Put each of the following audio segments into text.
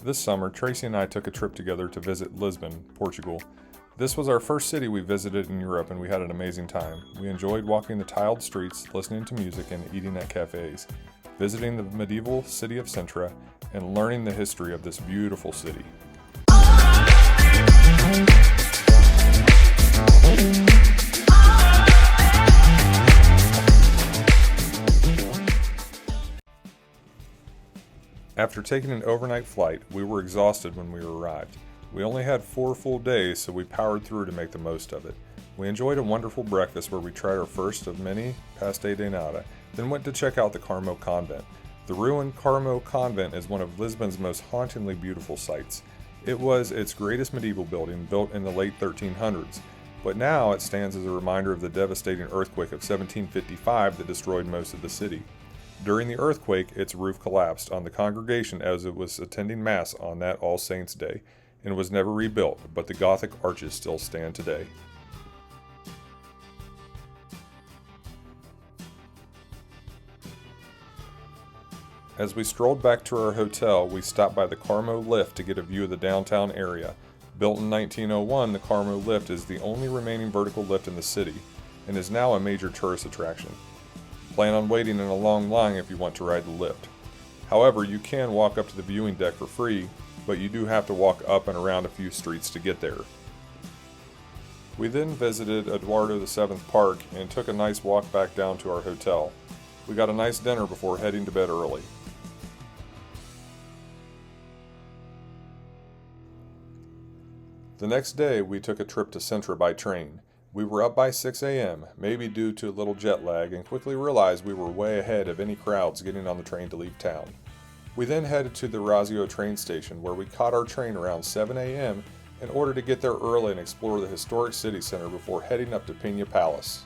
This summer, Tracy and I took a trip together to visit Lisbon, Portugal. This was our first city we visited in Europe, and we had an amazing time. We enjoyed walking the tiled streets, listening to music, and eating at cafes, visiting the medieval city of Sintra, and learning the history of this beautiful city. After taking an overnight flight, we were exhausted when we arrived. We only had 4 full days, so we powered through to make the most of it. We enjoyed a wonderful breakfast where we tried our first of many pastel de nata, then went to check out the Carmo convent. The ruined Carmo convent is one of Lisbon's most hauntingly beautiful sights. It was its greatest medieval building, built in the late 1300s, but now it stands as a reminder of the devastating earthquake of 1755 that destroyed most of the city. During the earthquake, its roof collapsed on the congregation as it was attending Mass on that All Saints' Day, and was never rebuilt, but the Gothic arches still stand today. As we strolled back to our hotel, we stopped by the Carmo lift to get a view of the downtown area. Built in 1901, the Carmo lift is the only remaining vertical lift in the city, and is now a major tourist attraction. Plan on waiting in a long line if you want to ride the lift. However, you can walk up to the viewing deck for free, but you do have to walk up and around a few streets to get there. We then visited Eduardo VII Park and took a nice walk back down to our hotel. We got a nice dinner before heading to bed early. The next day, we took a trip to Sintra by train. We were up by 6 a.m., maybe due to a little jet lag, and quickly realized we were way ahead of any crowds getting on the train to leave town. We then headed to the Razio train station, where we caught our train around 7 a.m. in order to get there early and explore the historic city center before heading up to Pina Palace.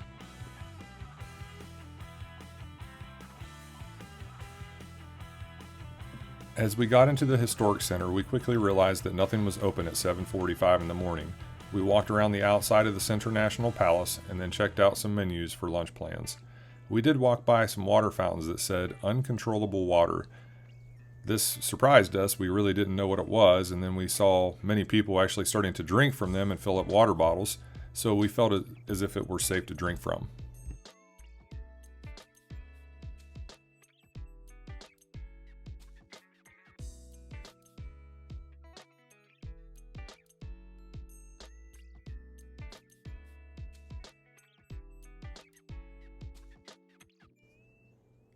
As we got into the historic center, we quickly realized that nothing was open at 7:45 in the morning. We walked around the outside of the Sintra National Palace and then checked out some menus for lunch plans. We did walk by some water fountains that said uncontrollable water. This surprised us. We really didn't know what it was, and then we saw many people actually starting to drink from them and fill up water bottles, so we felt it as if it were safe to drink from.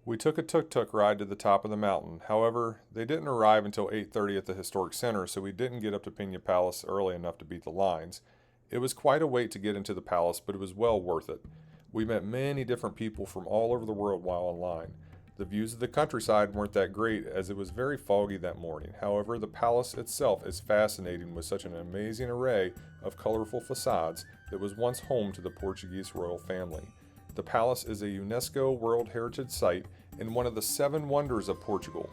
We took a tuk-tuk ride to the top of the mountain. However, they didn't arrive until 8:30 at the historic center, so we didn't get up to Pina Palace early enough to beat the lines. It was quite a wait to get into the palace, but it was well worth it. We met many different people from all over the world while online. The views of the countryside weren't that great as it was very foggy that morning. However, the palace itself is fascinating with such an amazing array of colorful facades that was once home to the Portuguese royal family. The palace is a UNESCO World Heritage Site and one of the 7 wonders of Portugal.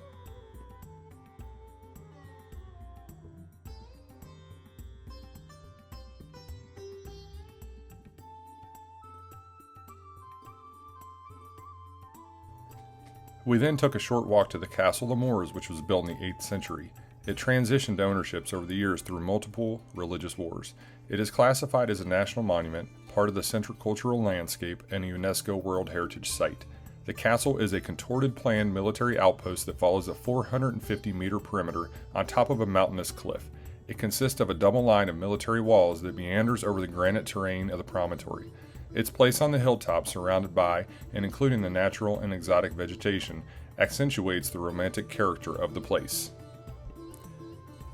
We then took a short walk to the Castle of Moors, which was built in the 8th century. It transitioned ownerships over the years through multiple religious wars. It is classified as a national monument, part of the Central Cultural Landscape, and a UNESCO World Heritage Site. The castle is a contorted planned military outpost that follows a 450-meter perimeter on top of a mountainous cliff. It consists of a double line of military walls that meanders over the granite terrain of the promontory. Its place on the hilltop, surrounded by and including the natural and exotic vegetation, accentuates the romantic character of the place.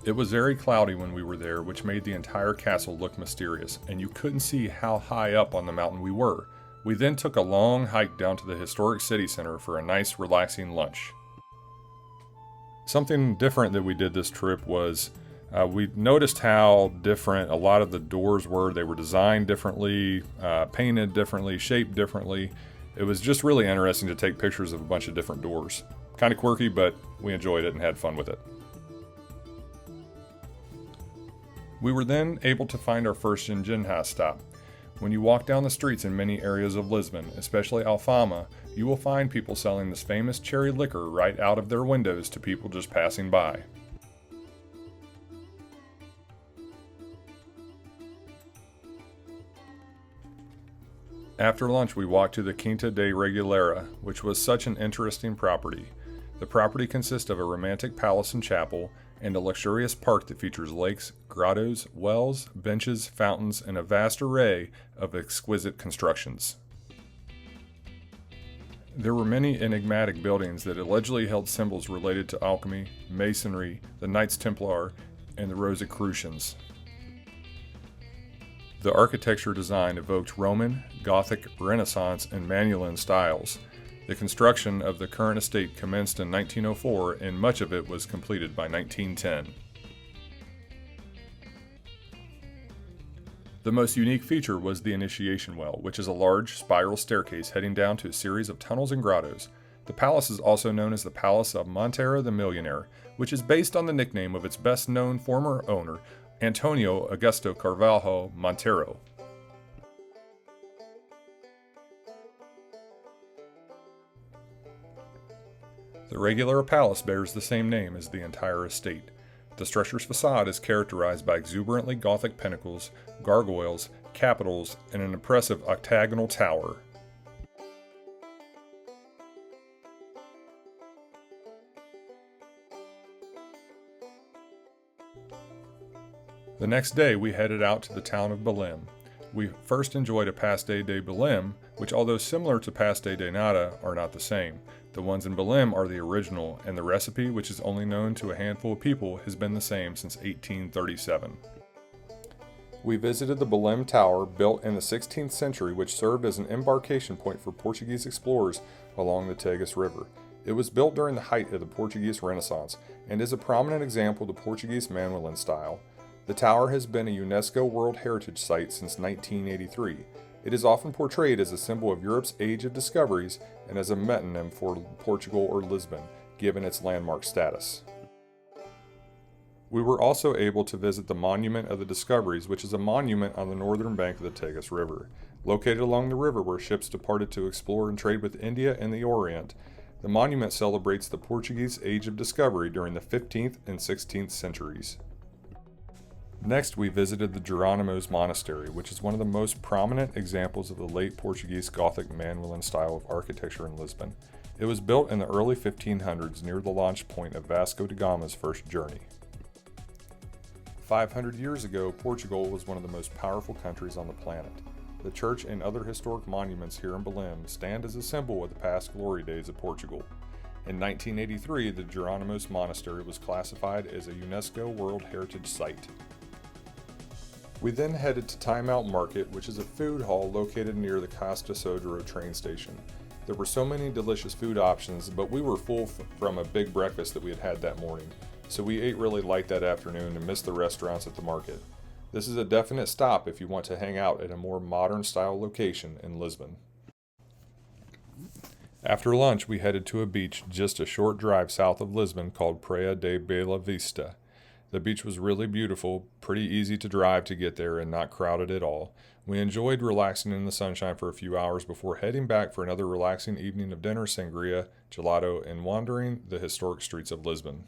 It was very cloudy when we were there, which made the entire castle look mysterious, and you couldn't see how high up on the mountain we were. We then took a long hike down to the historic city center for a nice, relaxing lunch. Something different that we did this trip was we noticed how different a lot of the doors were. They were designed differently, painted differently, shaped differently. It was just really interesting to take pictures of a bunch of different doors. Kind of quirky, but we enjoyed it and had fun with it. We were then able to find our first Ginginha stop. When you walk down the streets in many areas of Lisbon, especially Alfama, you will find people selling this famous cherry liquor right out of their windows to people just passing by. After lunch, we walked to the Quinta de Regulera, which was such an interesting property. The property consists of a romantic palace and chapel, and a luxurious park that features lakes, grottos, wells, benches, fountains, and a vast array of exquisite constructions. There were many enigmatic buildings that allegedly held symbols related to alchemy, masonry, the Knights Templar, and the Rosicrucians. The architecture design evoked Roman, Gothic, Renaissance, and Manueline styles. The construction of the current estate commenced in 1904, and much of it was completed by 1910. The most unique feature was the initiation well, which is a large spiral staircase heading down to a series of tunnels and grottos. The palace is also known as the Palace of Montero the Millionaire, which is based on the nickname of its best-known former owner, Antonio Augusto Carvalho Montero. The regular palace bears the same name as the entire estate. The structure's facade is characterized by exuberantly Gothic pinnacles, gargoyles, capitals, and an impressive octagonal tower. The next day, we headed out to the town of Belem. We first enjoyed a pastel de Belem, which, although similar to pastel de nata, are not the same. The ones in Belem are the original, and the recipe, which is only known to a handful of people, has been the same since 1837. We visited the Belem Tower, built in the 16th century, which served as an embarkation point for Portuguese explorers along the Tagus River. It was built during the height of the Portuguese Renaissance, and is a prominent example of the Portuguese Manueline style. The tower has been a UNESCO World Heritage Site since 1983. It is often portrayed as a symbol of Europe's age of discoveries and as a metonym for Portugal or Lisbon, given its landmark status. We were also able to visit the Monument of the Discoveries, which is a monument on the northern bank of the Tagus River. Located along the river where ships departed to explore and trade with India and the Orient, the monument celebrates the Portuguese age of discovery during the 15th and 16th centuries. Next, we visited the Jerónimos Monastery, which is one of the most prominent examples of the late Portuguese Gothic Manueline style of architecture in Lisbon. It was built in the early 1500s near the launch point of Vasco da Gama's first journey. 500 years ago, Portugal was one of the most powerful countries on the planet. The church and other historic monuments here in Belem stand as a symbol of the past glory days of Portugal. In 1983, the Jerónimos Monastery was classified as a UNESCO World Heritage Site. We then headed to Time Out Market, which is a food hall located near the Costa Sodro train station. There were so many delicious food options, but we were full from a big breakfast that we had had that morning, so we ate really light that afternoon and missed the restaurants at the market. This is a definite stop if you want to hang out at a more modern style location in Lisbon. After lunch, we headed to a beach just a short drive south of Lisbon called Praia de Bela Vista. The beach was really beautiful, pretty easy to drive to get there, and not crowded at all. We enjoyed relaxing in the sunshine for a few hours before heading back for another relaxing evening of dinner, sangria, gelato, and wandering the historic streets of Lisbon.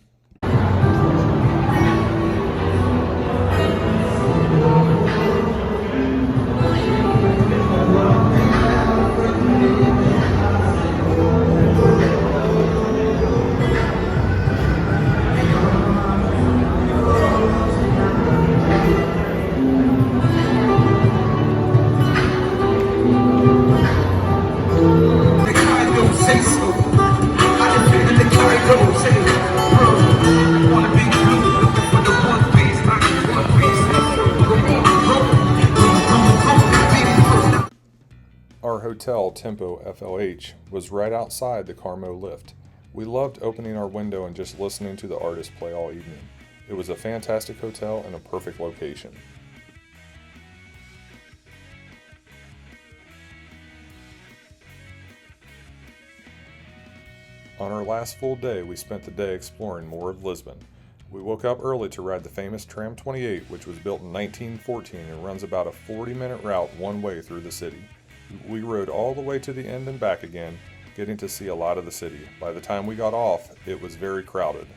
Our hotel, Tempo FLH, was right outside the Carmo lift. We loved opening our window and just listening to the artists play all evening. It was a fantastic hotel and a perfect location. On our last full day, we spent the day exploring more of Lisbon. We woke up early to ride the famous Tram 28, which was built in 1914 and runs about a 40-minute route one way through the city. We rode all the way to the end and back again, getting to see a lot of the city. By the time we got off, it was very crowded.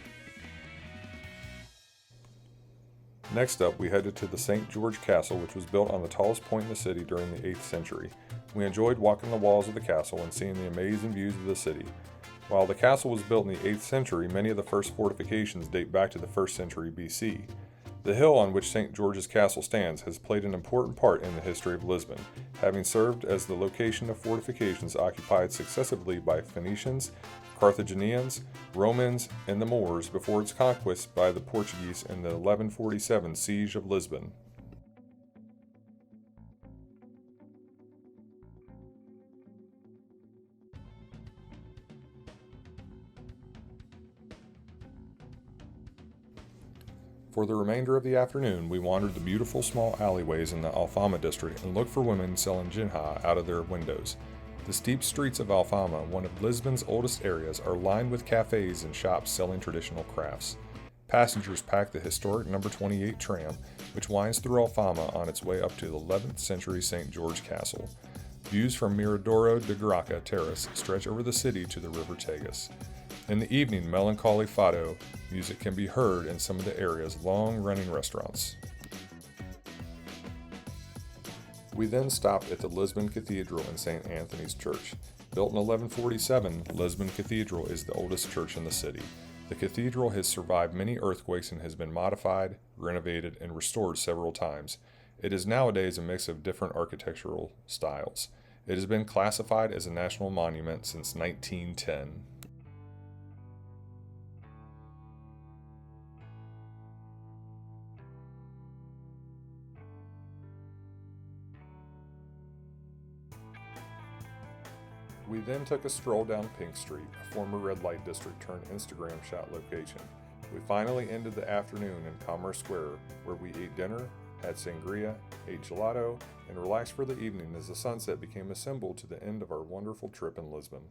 Next up, we headed to the St. George Castle, which was built on the tallest point in the city during the 8th century. We enjoyed walking the walls of the castle and seeing the amazing views of the city. While the castle was built in the 8th century, many of the first fortifications date back to the 1st century BC. The hill on which St. George's Castle stands has played an important part in the history of Lisbon, having served as the location of fortifications occupied successively by Phoenicians, Carthaginians, Romans, and the Moors before its conquest by the Portuguese in the 1147 siege of Lisbon. For the remainder of the afternoon, we wandered the beautiful small alleyways in the Alfama district and looked for women selling jinja out of their windows. The steep streets of Alfama, one of Lisbon's oldest areas, are lined with cafes and shops selling traditional crafts. Passengers pack the historic number 28 tram, which winds through Alfama on its way up to the 11th century St. George Castle. Views from Miradoro de Graca Terrace stretch over the city to the River Tagus. In the evening, melancholy fado music can be heard in some of the area's long-running restaurants. We then stopped at the Lisbon Cathedral and St. Anthony's Church. Built in 1147, Lisbon Cathedral is the oldest church in the city. The cathedral has survived many earthquakes and has been modified, renovated, and restored several times. It is nowadays a mix of different architectural styles. It has been classified as a national monument since 1910. We then took a stroll down Pink Street, a former red light district turned Instagram shot location. We finally ended the afternoon in Commerce Square, where we ate dinner, had sangria, ate gelato, and relaxed for the evening as the sunset became a symbol to the end of our wonderful trip in Lisbon.